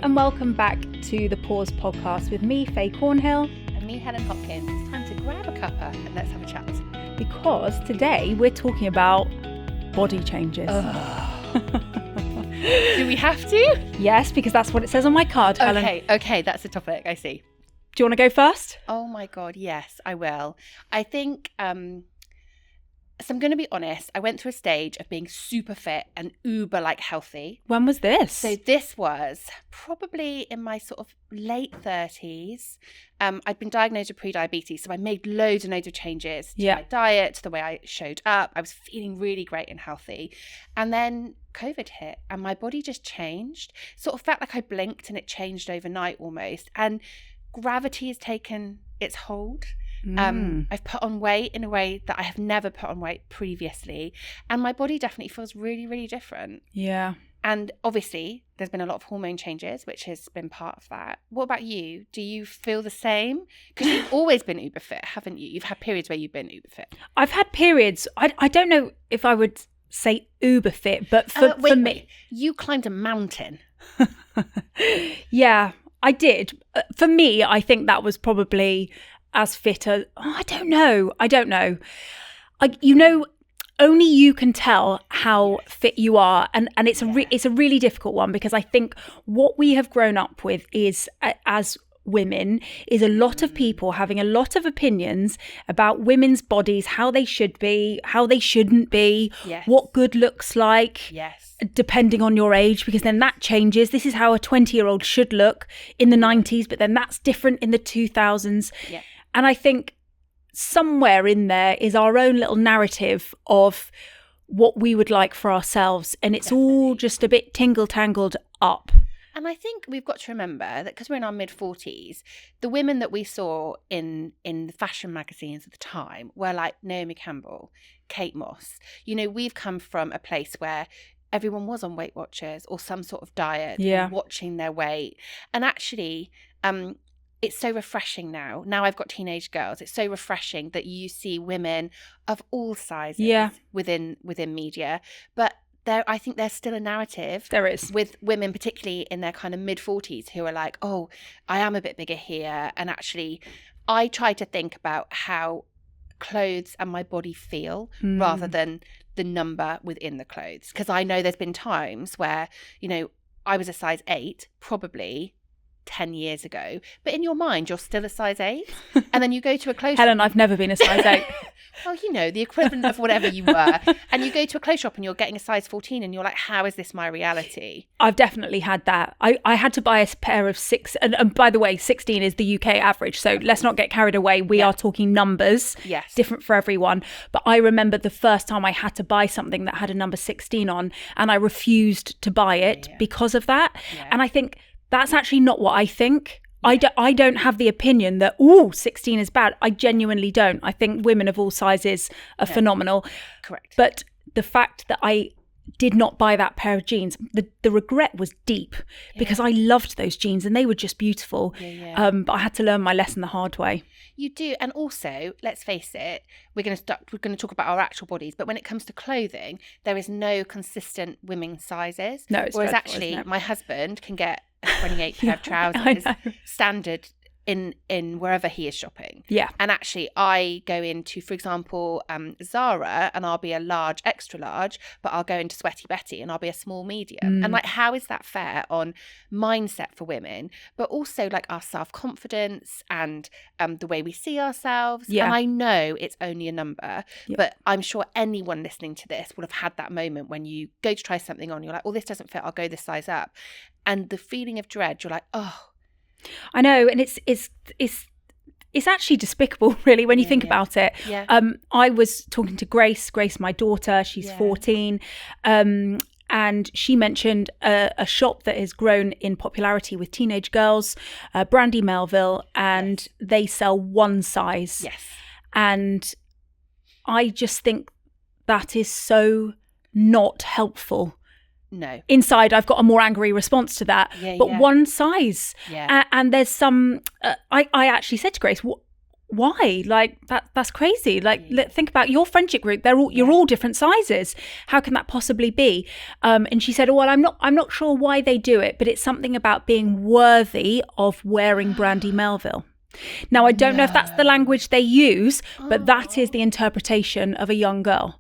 and welcome back to the Pause podcast with me, Faye Cornhill. And me, Helen Hopkins. It's time to grab a cuppa and let's have a chat. Because today we're talking about body changes. Do we have to? Yes, because that's what it says on my card, Helen. Okay, that's the topic, I see. Do you want to go first? Oh my God, yes, I will. I think, so I'm going to be honest, I went through a stage of being super fit and uber healthy. When was this? So this was probably in my sort of late 30s. I'd been diagnosed with pre-diabetes, so I made loads and loads of changes to my diet, to the way I showed up. I was feeling really great and healthy. And then COVID hit and my body just changed. Sort of felt like I blinked and it changed overnight almost. And gravity has taken its hold. I've put on weight in a way that I have never put on weight previously. And my body definitely feels really, really different. Yeah. And obviously, there's been a lot of hormone changes, which has been part of that. What about you? Do you feel the same? Because you've always been uber fit, haven't you? You've had periods where you've been uber fit. I've had periods. I don't know if I would say uber fit, but for me. You climbed a mountain. Yeah, I did. For me, I think that was probably as fit as, I don't know. Only you can tell how fit you are. And it's a really difficult one, because I think what we have grown up with is, as women, is a lot of people having a lot of opinions about women's bodies, how they should be, how they shouldn't be, what good looks like. Yes. Depending on your age, because then that changes. This is how a 20-year-old should look in the 90s, but then that's different in the 2000s. Yeah. And I think somewhere in there is our own little narrative of what we would like for ourselves. And it's all just a bit tingle-tangled up. And I think we've got to remember that because we're in our mid-40s, the women that we saw in the fashion magazines at the time were like Naomi Campbell, Kate Moss. You know, we've come from a place where everyone was on Weight Watchers or some sort of diet, watching their weight. And actually, it's so refreshing now. Now I've got teenage girls. It's so refreshing that you see women of all sizes within media. But I think there's still a narrative. There is. With women, particularly in their kind of mid-40s, who are like, oh, I am a bit bigger here. And actually, I try to think about how clothes and my body feel rather than the number within the clothes. Because I know there's been times where, you know, I was a size 8, probably 10 years ago, but in your mind you're still a size 8, and then you go to a clothes Helen, I've never been a size 8. Well, you know, the equivalent of whatever you were, and you go to a clothes shop and you're getting a size 14 and you're like, how is this my reality? I've definitely had that. I had to buy a pair of 6, and by the way, 16 is the UK average, so let's not get carried away. We are talking numbers, different for everyone. But I remember the first time I had to buy something that had a number 16 on, and I refused to buy it because of that. And I think that's actually not what I think. I don't have the opinion that, 16 is bad. I genuinely don't. I think women of all sizes are phenomenal. Correct. But the fact that I did not buy that pair of jeans, the regret was deep, because I loved those jeans and they were just beautiful. But I had to learn my lesson the hard way. You do. And also, let's face it, we're going to talk about our actual bodies, but when it comes to clothing, there is no consistent women's sizes. No, it's whereas dreadful, actually, isn't it? my husband can get a 28 pair of trousers standard in wherever he is shopping. Yeah. And actually, I go into, for example, Zara, and I'll be a large, extra large, but I'll go into Sweaty Betty and I'll be a small medium. And how is that fair on mindset for women, but also our self-confidence and the way we see ourselves? Yeah. And I know it's only a number, but I'm sure anyone listening to this will have had that moment when you go to try something on, you're like, oh, this doesn't fit, I'll go this size up. And the feeling of dread, you're like, oh, I know, and it's actually despicable, really, when you think about it. Yeah. I was talking to Grace, my daughter. She's 14, and she mentioned a shop that has grown in popularity with teenage girls, Brandy Melville, and they sell one size. Yes, and I just think that is so not helpful. No. Inside, I've got a more angry response to that. One size. Yeah. And there's some, I actually said to Grace, why? Like that's crazy. Like think about your friendship group. You're all different sizes. How can that possibly be? And she said, well, I'm not sure why they do it, but it's something about being worthy of wearing Brandy Melville. Now, I don't know if that's the language they use, but that is the interpretation of a young girl.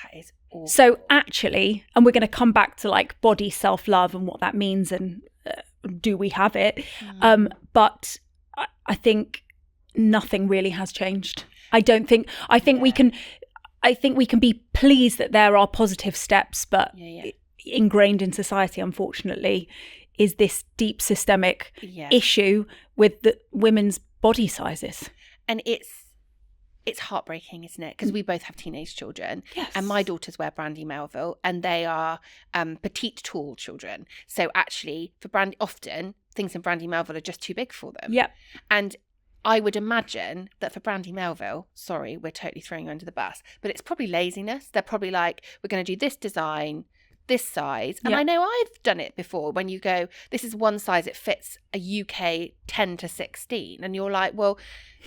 That is awful. So actually, and we're going to come back to like body self-love and what that means and do we have it? But I think nothing really has changed. I think we can be pleased that there are positive steps, but ingrained in society, unfortunately, is this deep systemic issue with the women's body sizes. And it's heartbreaking, isn't it? Because we both have teenage children. Yes. And my daughters wear Brandy Melville, and they are petite, tall children. So actually, for Brandy, often things in Brandy Melville are just too big for them. Yeah. And I would imagine that for Brandy Melville, sorry, we're totally throwing you under the bus, but it's probably laziness. They're probably like, we're going to do this design, this size. And I know I've done it before when you go, this is one size, it fits a UK 10 to 16. And you're like, well,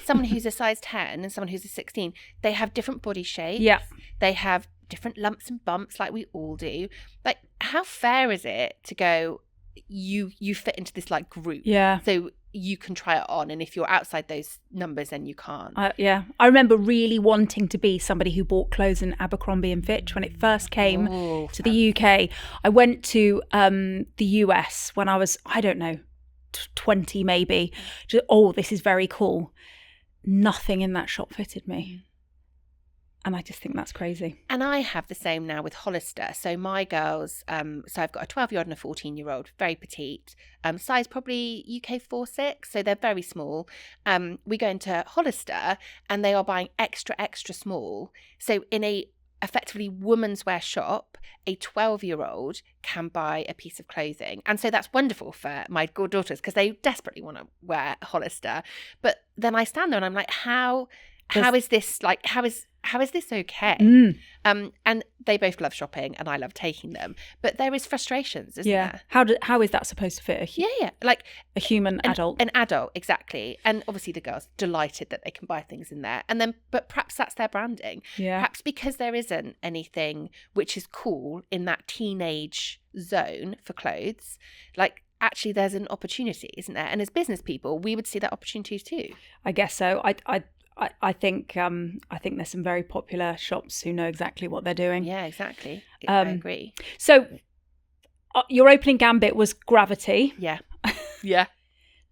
someone who's a size 10 and someone who's a 16, they have different body shapes. Yeah. They have different lumps and bumps like we all do. Like, how fair is it to go, you fit into this like group? Yeah. So you can try it on, and if you're outside those numbers, then you can't. I remember really wanting to be somebody who bought clothes in Abercrombie and Fitch when it first came to the UK. I went to the US when I was, I don't know, 20 maybe. Just, this is very cool. Nothing in that shop fitted me. And I just think that's crazy. And I have the same now with Hollister. So my girls, so I've got a 12-year-old and a 14-year-old, very petite, size probably UK 4-6, so they're very small. We go into Hollister and they are buying extra, extra small. So in a effectively women's wear shop, a 12-year-old can buy a piece of clothing. And so that's wonderful for my daughters because they desperately want to wear Hollister. But then I stand there and I'm like, how is this like, how is this okay? And they both love shopping and I love taking them. But there is frustrations, isn't there? How is that supposed to fit like a human adult? An adult, exactly. And obviously the girl's delighted that they can buy things in there. And then, but perhaps that's their branding. Yeah. Perhaps because there isn't anything which is cool in that teenage zone for clothes, like actually there's an opportunity, isn't there? And as business people, we would see that opportunity too. I guess so. I think there's some very popular shops who know exactly what they're doing. Yeah, exactly. I agree. So your opening gambit was gravity. Yeah. Yeah.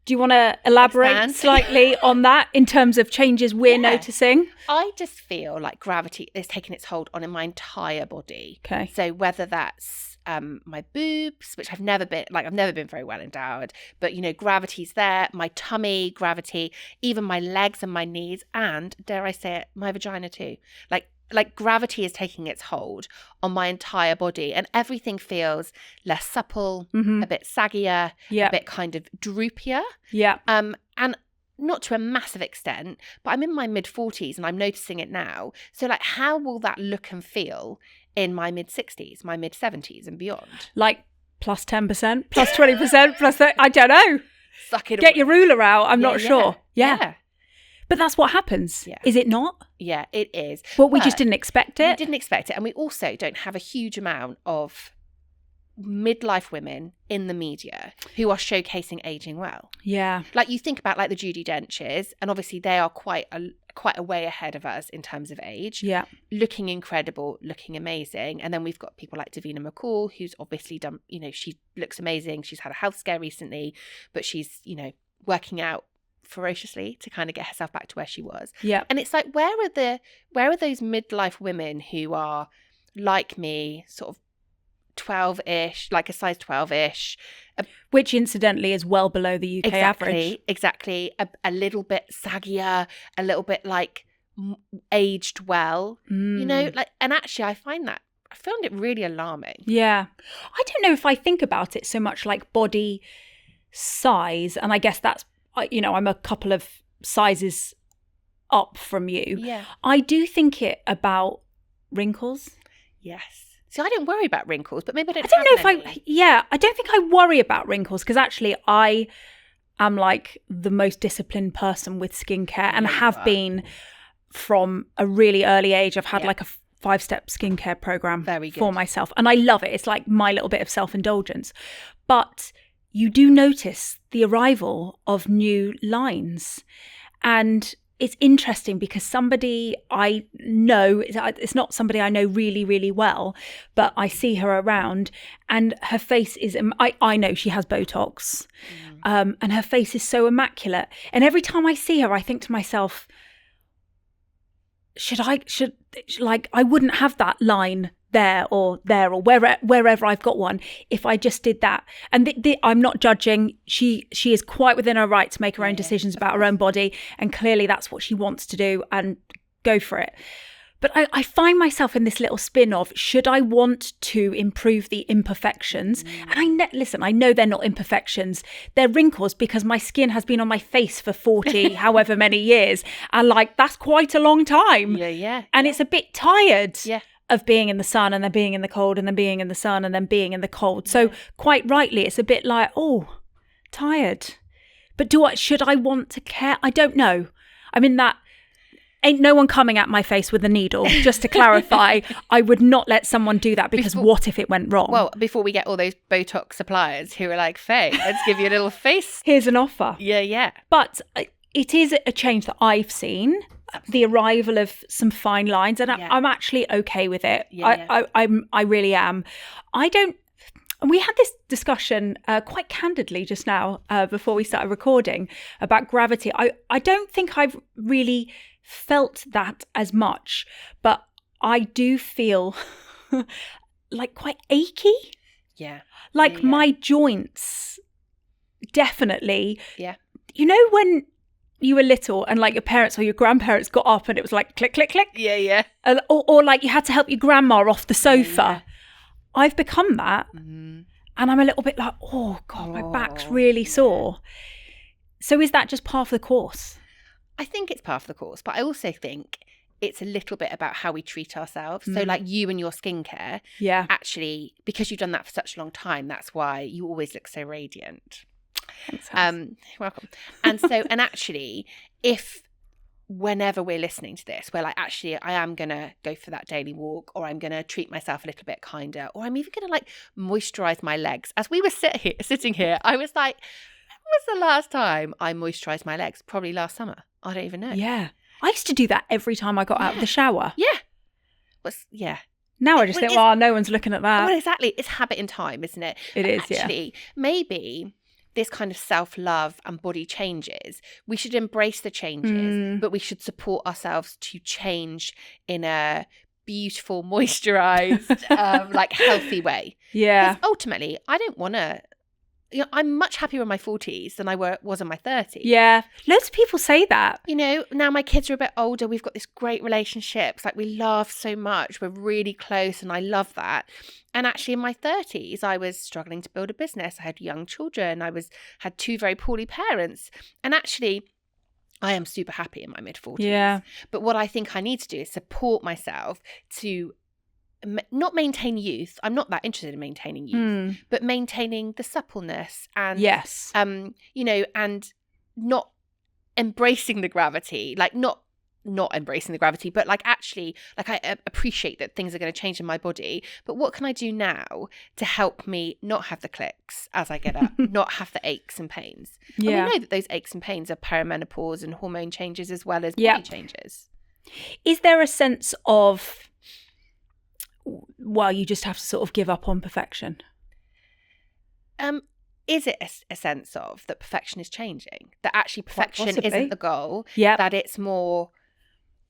Do you want to elaborate slightly on that in terms of changes we're noticing? I just feel like gravity is taking its hold on in my entire body. Okay. So whether that's my boobs, which I've never been very well endowed, but gravity's there, my tummy, gravity, even my legs and my knees, and dare I say it, my vagina too. Like gravity is taking its hold on my entire body and everything feels less supple, a bit saggier, a bit kind of droopier. Yeah. And not to a massive extent, but I'm in my mid-40s and I'm noticing it now. So like, how will that look and feel in my mid-60s, my mid-70s and beyond? Like plus 10%, plus 20%, plus 30, I don't know. Suck it Get your ruler out. I'm not sure. Yeah. But that's what happens. Yeah. Is it not? Yeah, it is. But we just didn't expect it. We didn't expect it. And we also don't have a huge amount of midlife women in the media who are showcasing aging well. Yeah. Like you think about like the Judi Denches, and obviously they are quite a way ahead of us in terms of age. Yeah. Looking incredible, looking amazing. And then we've got people like Davina McCall, who's obviously done, she looks amazing. She's had a health scare recently, but she's, working out ferociously to kind of get herself back to where she was. Yeah. And it's like, where are those midlife women who are like me, sort of 12-ish, like a size 12-ish, which incidentally is well below the UK average. Exactly. A little bit saggier, a little bit like aged well, like, and actually I found it really alarming. Yeah. I don't know if I think about it so much like body size, and I guess that's, I'm a couple of sizes up from you. Yeah. I do think it about wrinkles. Yes. So I don't worry about wrinkles, but maybe I don't know if I don't think I worry about wrinkles because actually I am like the most disciplined person with skincare and have been from a really early age. I've had like a 5-step skincare program for myself, and I love it. It's like my little bit of self-indulgence. But you do notice the arrival of new lines, and it's interesting because somebody I know, it's not somebody I know really, really well, but I see her around and her face is, I know she has Botox, and her face is so immaculate. And every time I see her, I think to myself, I wouldn't have that line there or wherever I've got one if I just did that. And I'm not judging. She is quite within her right to make her own decisions about her own body, and clearly that's what she wants to do, and go for it. But I find myself in this little spin of, should I want to improve the imperfections? And I know they're not imperfections. They're wrinkles because my skin has been on my face for 40, however many years. And like, that's quite a long time. Yeah. And it's a bit tired of being in the sun and then being in the cold and then being in the sun and then being in the cold. So quite rightly, it's a bit like, oh, tired. But should I want to care? I don't know. I mean, that ain't no one coming at my face with a needle, just to clarify. I would not let someone do that because what if it went wrong? Well, before we get all those Botox suppliers who are like, Faye, let's give you a little face. Here's an offer. Yeah. But it is a change that I've seen, the arrival of some fine lines, and I'm actually okay with it. I really am. And we had this discussion quite candidly just now before we started recording about gravity. I don't think I've really felt that as much, but I do feel like quite achy. My joints, definitely. You know when you were little and like your parents or your grandparents got up and it was like click, click, click? Or like you had to help your grandma off the sofa. I've become that. And I'm a little bit like, oh God, my back's really sore. So is that just part of the course? I think it's part of the course, but I also think it's a little bit about how we treat ourselves. So like you and your skincare, actually, because you've done that for such a long time, that's why you always look so radiant. Thanks, welcome. And actually, if whenever we're listening to this, we're like, actually, I am going to go for that daily walk, or I'm going to treat myself a little bit kinder, or I'm even going to like moisturize my legs. As we were sitting here, I was like, when was the last time I moisturized my legs? Probably last summer. I don't even know. Yeah. I used to do that every time I got out of the shower. Yeah. Now I just think, well, no one's looking at that. Well, exactly. It's habit in time, isn't it? It is, actually, maybe this kind of self-love and body changes, we should embrace the changes, but we should support ourselves to change in a beautiful, moisturized, like healthy way. Yeah. Because ultimately, I don't want to... I'm much happier in my 40s than I was in my 30s. Yeah. Loads of people say that. Now my kids are a bit older. We've got this great relationship. It's like we laugh so much. We're really close and I love that. And actually in my 30s, I was struggling to build a business. I had young children. I had 2 very poorly parents. And actually, I am super happy in my mid-40s. Yeah. But what I think I need to do is support myself to not maintain youth. I'm not that interested in maintaining youth, but maintaining the suppleness and and not embracing the gravity, like not embracing the gravity, but like actually, like I appreciate that things are going to change in my body, but what can I do now to help me not have the clicks as I get up, not have the aches and pains? And we know that those aches and pains are perimenopause and hormone changes as well as body changes. Is there a sense of, well, you just have to sort of give up on perfection? Is it a sense of that perfection is changing? That actually perfection isn't the goal? Yeah. That it's more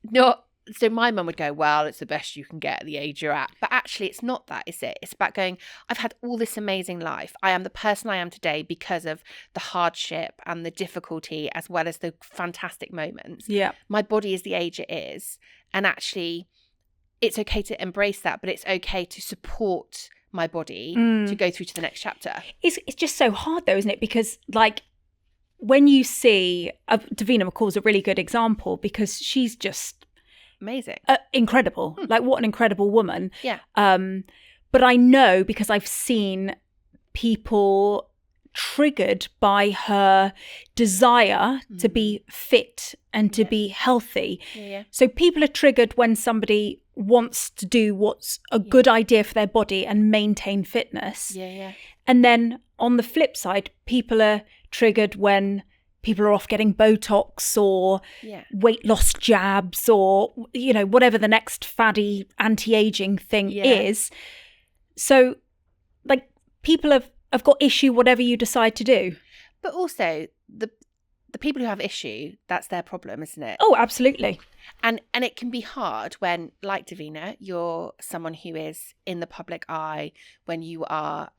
not... So my mum would go, well, it's the best you can get at the age you're at. But actually, it's not that, is it? It's about going, I've had all this amazing life. I am the person I am today because of the hardship and the difficulty as well as the fantastic moments. Yeah. My body is the age it is. And actually... it's okay to embrace that, but it's okay to support my body to go through to the next chapter. It's just so hard though, isn't it? Because like when you see, Davina McCall's a really good example because she's just amazing, incredible. Like what an incredible woman. Yeah. But I know because I've seen people triggered by her desire to be fit and to be healthy. So people are triggered when somebody wants to do what's a good idea for their body and maintain fitness. And then on the flip side, people are triggered when people are off getting Botox or weight loss jabs or, you know, whatever the next faddy anti-aging thing is. So, like, people have got issue whatever you decide to do. But also, the people who have issue, that's their problem, isn't it? Oh, absolutely. And it can be hard when, like Davina, you're someone who is in the public eye, when you are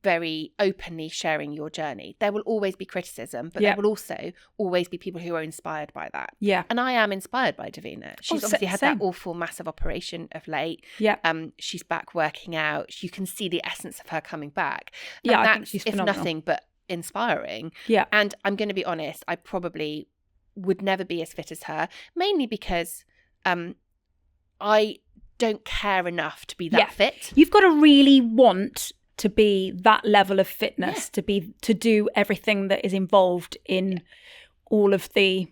very openly sharing your journey. There will always be criticism, but there will also always be people who are inspired by that. And I am inspired by Davina. She's obviously had that awful massive operation of late. She's back working out. You can see the essence of her coming back. And I that's, think she's if phenomenal. nothing but inspiring. And I'm going to be honest, I probably would never be as fit as her, mainly because I don't care enough to be that fit. You've got to really want to be that level of fitness, to do everything that is involved in all of the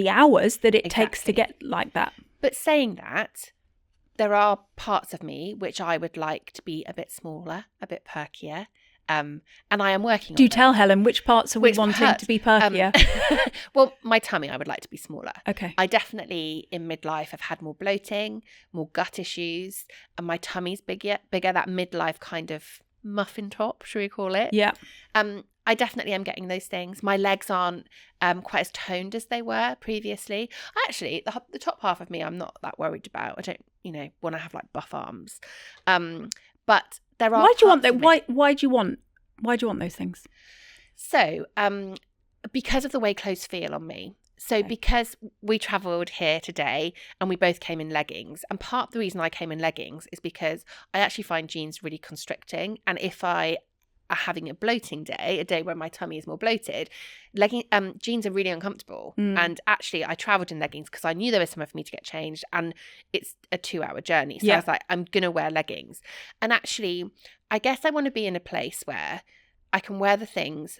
hours that it takes to get like that. But saying that, there are parts of me which I would like to be a bit smaller, a bit perkier. And I am working on Do tell Helen, which parts are we wanting to be perkier? Well, my tummy I would like to be smaller. Okay. I definitely, in midlife, have had more bloating, more gut issues, and my tummy's bigger, that midlife kind of muffin top, should we call it? I definitely am getting those things. My legs aren't quite as toned as they were previously. Actually, the top half of me I'm not that worried about. I don't, want to have like buff arms. But there are. Why do you want that? Why do you want those things? So, because of the way clothes feel on me. So because we travelled here today and we both came in leggings, and part of the reason I came in leggings is because I actually find jeans really constricting, and if I are having a bloating day, a day where my tummy is more bloated, jeans are really uncomfortable. And actually I travelled in leggings because I knew there was somewhere for me to get changed, and it's a 2-hour journey. So I was like, I'm going to wear leggings. And actually, I guess I want to be in a place where I can wear the things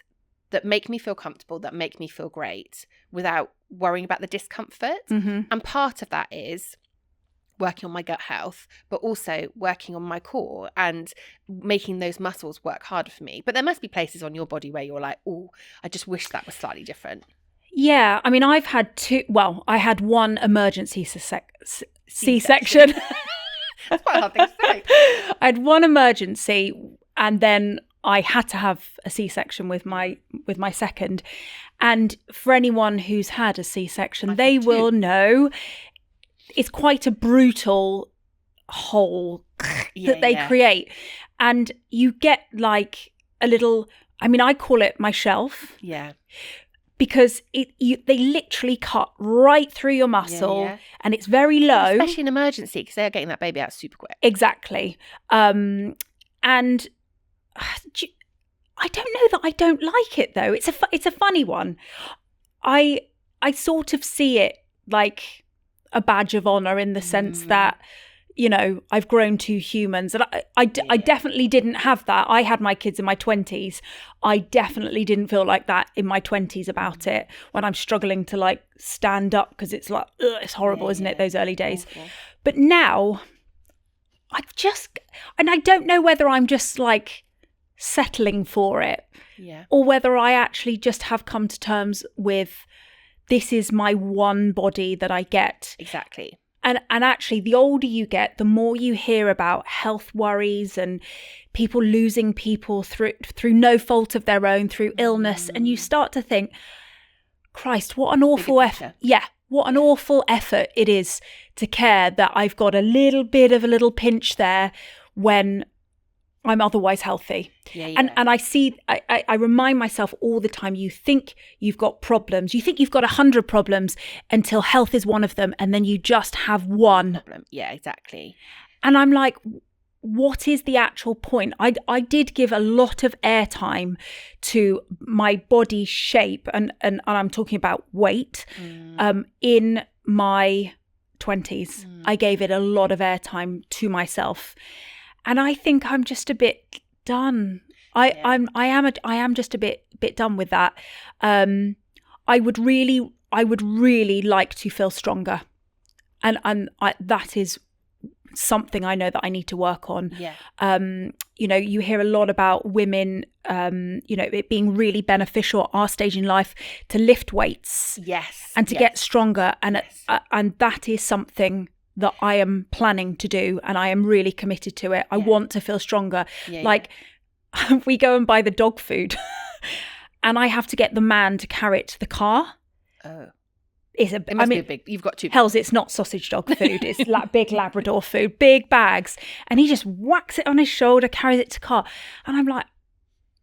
that make me feel comfortable, that make me feel great without worrying about the discomfort. And part of that is working on my gut health, but also working on my core and making those muscles work harder for me. But there must be places on your body where you're like, oh, I just wish that was slightly different. Yeah, I mean, I had one emergency C-section. That's quite a hard thing to say. I had one emergency, and then I had to have a C-section with my second. And for anyone who's had a C-section, they will know it's quite a brutal hole that they create. And you get like a little, I mean, I call it my shelf. Because they literally cut right through your muscle, and it's very low. Especially in emergency, because they're getting that baby out super quick. Exactly. And I don't know that I don't like it though. It's a funny one. I sort of see it like a badge of honor in the sense that, I've grown 2 humans, and I definitely didn't have that. I had my kids in my 20s. I definitely didn't feel like that in my 20s about it when I'm struggling to like stand up, because it's like, it's horrible, isn't it? Those early days. Okay. But now and I don't know whether I'm just like settling for it, or whether I actually just have come to terms with, this is my one body that I get. Exactly. And actually, the older you get, the more you hear about health worries and people losing people through no fault of their own, through illness, and you start to think, Christ, what an awful effort! What an awful effort it is to care that I've got a little bit of a little pinch there when I'm otherwise healthy. And I remind myself all the time, you think you've got problems. You think you've got 100 problems until health is one of them, and then you just have one problem. Yeah, exactly. And I'm like, what is the actual point? I did give a lot of airtime to my body shape, and I'm talking about weight, in my 20s. I gave it a lot of airtime to myself. And I think I'm just a bit done. I am just a bit done with that. I would really like to feel stronger, and that is something I know that I need to work on. You hear a lot about women, it being really beneficial at our stage in life to lift weights, and to get stronger, and that is something that I am planning to do, and I am really committed to it. I want to feel stronger. We go and buy the dog food and I have to get the man to carry it to the car. It must be big. You've got two. Hells, it's not sausage dog food. It's big Labrador food, big bags. And he just whacks it on his shoulder, carries it to car. And I'm like,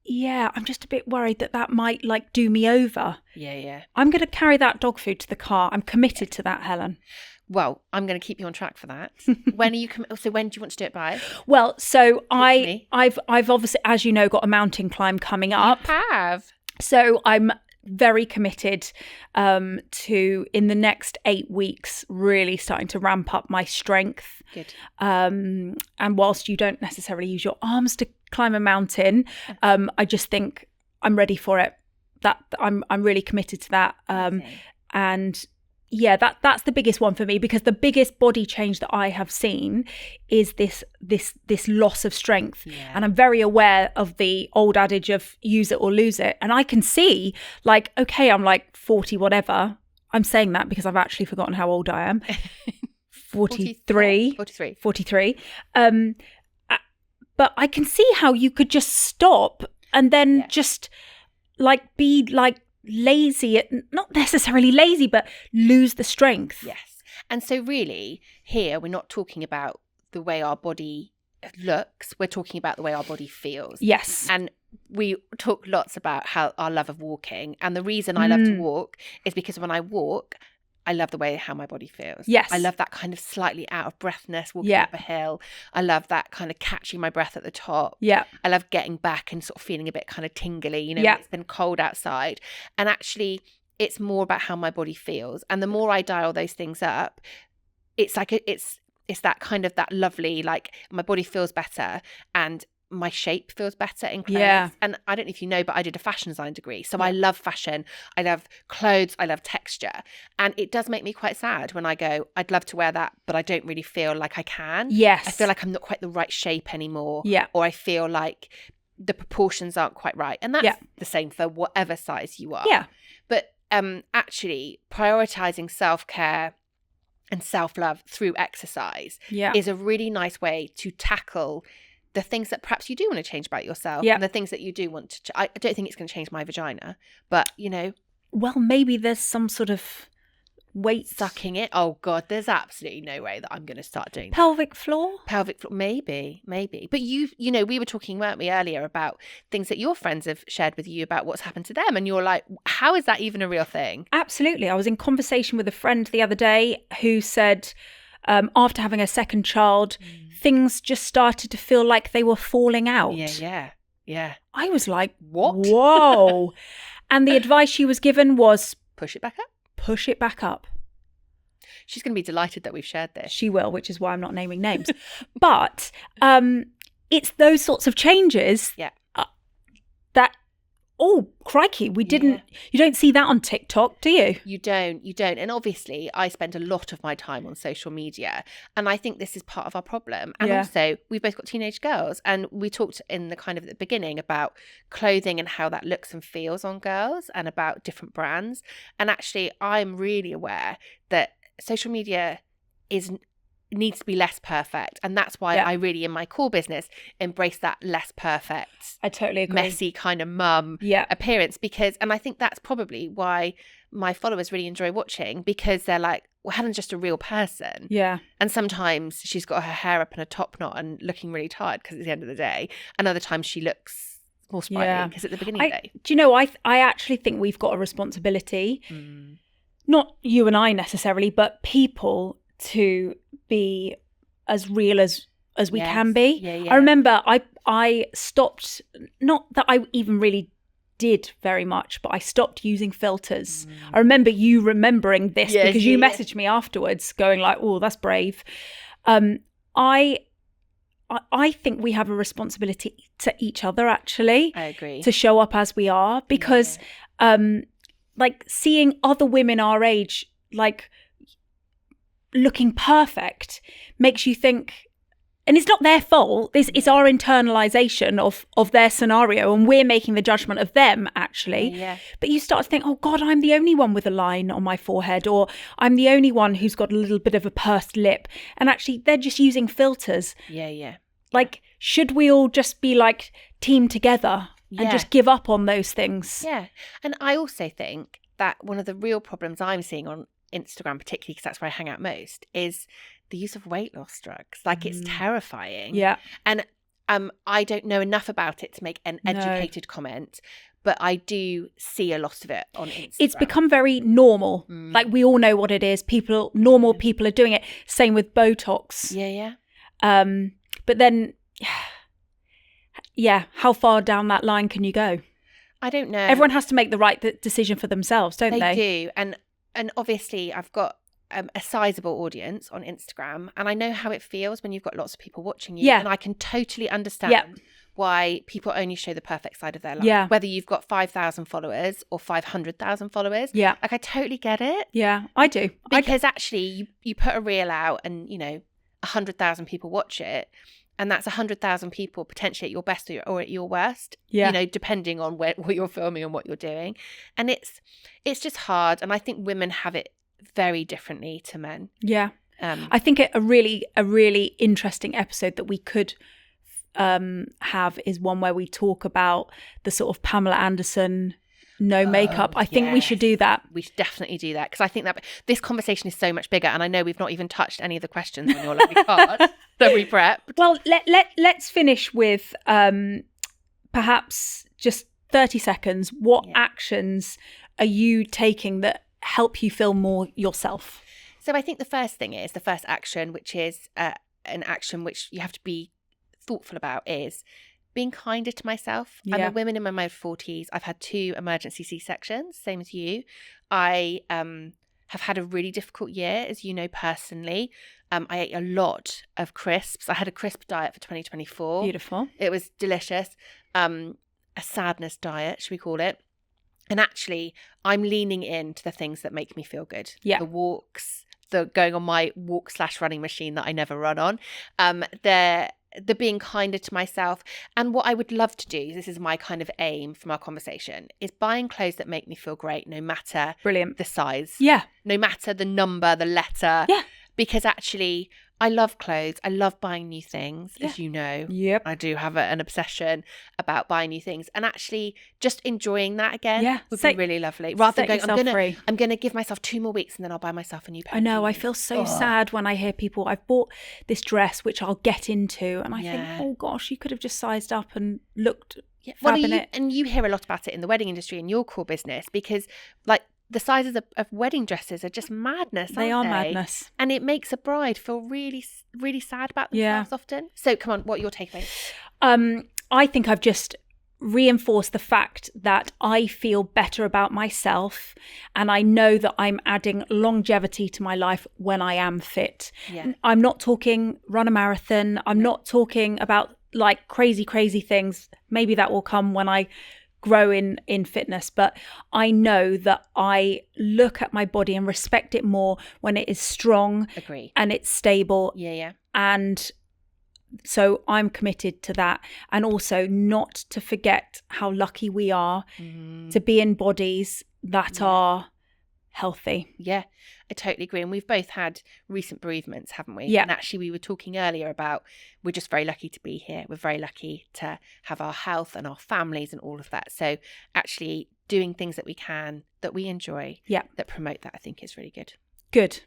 I'm just a bit worried that might do me over. I'm going to carry that dog food to the car. I'm committed to that, Helen. Well, I'm going to keep you on track for that. When are you? So when do you want to do it by? Well, so I've obviously, as you know, got a mountain climb coming up. You have. So I'm very committed to, in the next 8 weeks, really starting to ramp up my strength. Good. And whilst you don't necessarily use your arms to climb a mountain, I just think I'm ready for it. That I'm really committed to that. And that's the biggest one for me, because the biggest body change that I have seen is this loss of strength. And I'm very aware of the old adage of use it or lose it. And I can see, okay, I'm 40 whatever. I'm saying that because I've actually forgotten how old I am. 43. But I can see how you could just stop and then just be lazy, not necessarily lazy, but lose the strength. Yes. And so really here we're not talking about the way our body looks, we're talking about the way our body feels. Yes. And we talk lots about how our love of walking, and the reason I love to walk is because when I walk, I love the way how my body feels. Yes. I love that kind of slightly out of breathness walking up a hill. I love that kind of catching my breath at the top. I love getting back and sort of feeling a bit kind of tingly, it's been cold outside. And actually it's more about how my body feels. And the more I dial those things up, it's it's that kind of that lovely, my body feels better and my shape feels better in clothes. And I don't know if you know, but I did a fashion design degree. So I love fashion. I love clothes. I love texture. And it does make me quite sad when I go, I'd love to wear that, but I don't really feel like I can. I feel like I'm not quite the right shape anymore. Or I feel like the proportions aren't quite right. And that's the same for whatever size you are. But actually prioritizing self-care and self-love through exercise is a really nice way to tackle the things that perhaps you do want to change about yourself and the things that you do want to I don't think it's going to change my vagina, but well, maybe there's some sort of weight sucking it. Oh God, there's absolutely no way that I'm going to start doing pelvic floor, maybe. But we were talking, weren't we, earlier about things that your friends have shared with you about what's happened to them, and you're like, how is that even a real thing? Absolutely. I was in conversation with a friend the other day who said after having a second child, things just started to feel like they were falling out. Yeah. I was like, what? Whoa. And the advice she was given was push it back up. She's going to be delighted that we've shared this. She will, which is why I'm not naming names. But it's those sorts of changes that, oh, crikey, we didn't, you don't see that on TikTok, do you? You don't. And obviously I spend a lot of my time on social media, and I think this is part of our problem. And also we've both got teenage girls, and we talked in the kind of the beginning about clothing and how that looks and feels on girls and about different brands. And actually I'm really aware that social media needs to be less perfect, and that's why I really in my core business embrace that less perfect, I totally agree, messy kind of mum appearance, and I think that's probably why my followers really enjoy watching, because they're like, well, Helen's just a real person, and sometimes she's got her hair up in a top knot and looking really tired because it's the end of the day, and other times she looks more sprightly because at the beginning of the day. Do you know, I actually think we've got a responsibility, not you and I necessarily, but people, to be as real as we can be. I remember I stopped, not that I even really did very much, but I stopped using filters. I remember you remembering this because you messaged me afterwards going like, oh, that's brave. I I think we have a responsibility to each other, actually. I agree. To show up as we are, because like seeing other women our age like looking perfect makes you think, and it's not their fault, it's our internalization of their scenario, and we're making the judgment of them, actually. But you start to think, oh God, I'm the only one with a line on my forehead, or I'm the only one who's got a little bit of a pursed lip, and actually they're just using filters. Like, should we all just be like team together and just give up on those things? And I also think that one of the real problems I'm seeing on Instagram, particularly because that's where I hang out most, is the use of weight loss drugs. Like, it's terrifying. And I don't know enough about it to make an educated comment, but I do see a lot of it on Instagram. It's become very normal. Like, we all know what it is. Normal people are doing it. Same with Botox. But then, how far down that line can you go? I don't know. Everyone has to make the right decision for themselves, don't they? They do. And obviously, I've got a sizable audience on Instagram, and I know how it feels when you've got lots of people watching you. And I can totally understand why people only show the perfect side of their life. Whether you've got 5,000 followers or 500,000 followers. Like, I totally get it. I do. Because actually, you put a reel out and, 100,000 people watch it, and that's 100,000 people potentially at your best or at your worst, depending on what you're filming and what you're doing. And it's just hard, and I think women have it very differently to men. I think a really interesting episode that we could have is one where we talk about the sort of Pamela Anderson no makeup. I think we should do that. We should definitely do that, because I think that this conversation is so much bigger, and I know we've not even touched any of the questions on your lovely card that we prepped. Well, let's finish with perhaps just 30 seconds. What actions are you taking that help you feel more yourself? So I think the first action, which is an action which you have to be thoughtful about, is being kinder to myself. I'm a woman in my mid-40s. I've had 2 emergency C-sections, same as you. I have had a really difficult year, as you know, personally. I ate a lot of crisps. I had a crisp diet for 2024. Beautiful. It was delicious. A sadness diet, should we call it? And actually, I'm leaning into the things that make me feel good. The walks, the going on my walk/running machine that I never run on. The being kinder to myself. And what I would love to do, this is my kind of aim from our conversation, is buying clothes that make me feel great, no matter the size. No matter the number, the letter. Because actually, I love clothes. I love buying new things, as you know. I do have an obsession about buying new things. And actually, just enjoying that again would be really lovely. Rather than going, I'm going to give myself 2 more weeks and then I'll buy myself a new pair. I know. I feel so sad when I hear people, I've bought this dress, which I'll get into. And I think, oh gosh, you could have just sized up and looked fab in it. And you hear a lot about it in the wedding industry, in your core business, because like, the sizes of wedding dresses are just madness. They are madness. And it makes a bride feel really, really sad about themselves often. So come on, what are your takeaways? I think I've just reinforced the fact that I feel better about myself, and I know that I'm adding longevity to my life when I am fit. I'm not talking run a marathon. I'm not talking about like crazy things. Maybe that will come when I grow in fitness, but I know that I look at my body and respect it more when it is strong. Agree. And it's stable. And so I'm committed to that, and also not to forget how lucky we are to be in bodies that are healthy. I totally agree. And we've both had recent bereavements, haven't we? Yeah. And actually, we were talking earlier about we're just very lucky to be here. We're very lucky to have our health and our families and all of that. So actually doing things that we can, that we enjoy, that promote that, I think is really good. Good.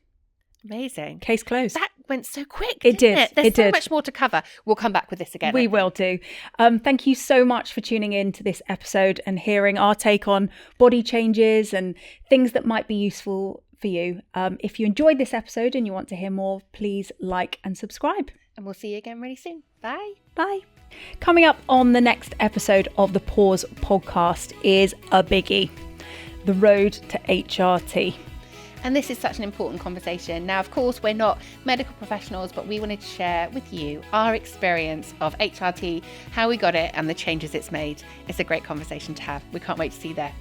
Amazing. Case closed. That went so quick. It did. There's so much more to cover. We'll come back with this again. We will do. Thank you so much for tuning in to this episode and hearing our take on body changes and things that might be useful for you. If you enjoyed this episode and you want to hear more, please like and subscribe. And we'll see you again really soon. Bye. Bye. Coming up on the next episode of the Pause podcast is a biggie: the road to HRT. And this is such an important conversation. Now, of course, we're not medical professionals, but we wanted to share with you our experience of HRT, how we got it, and the changes it's made. It's a great conversation to have. We can't wait to see you there.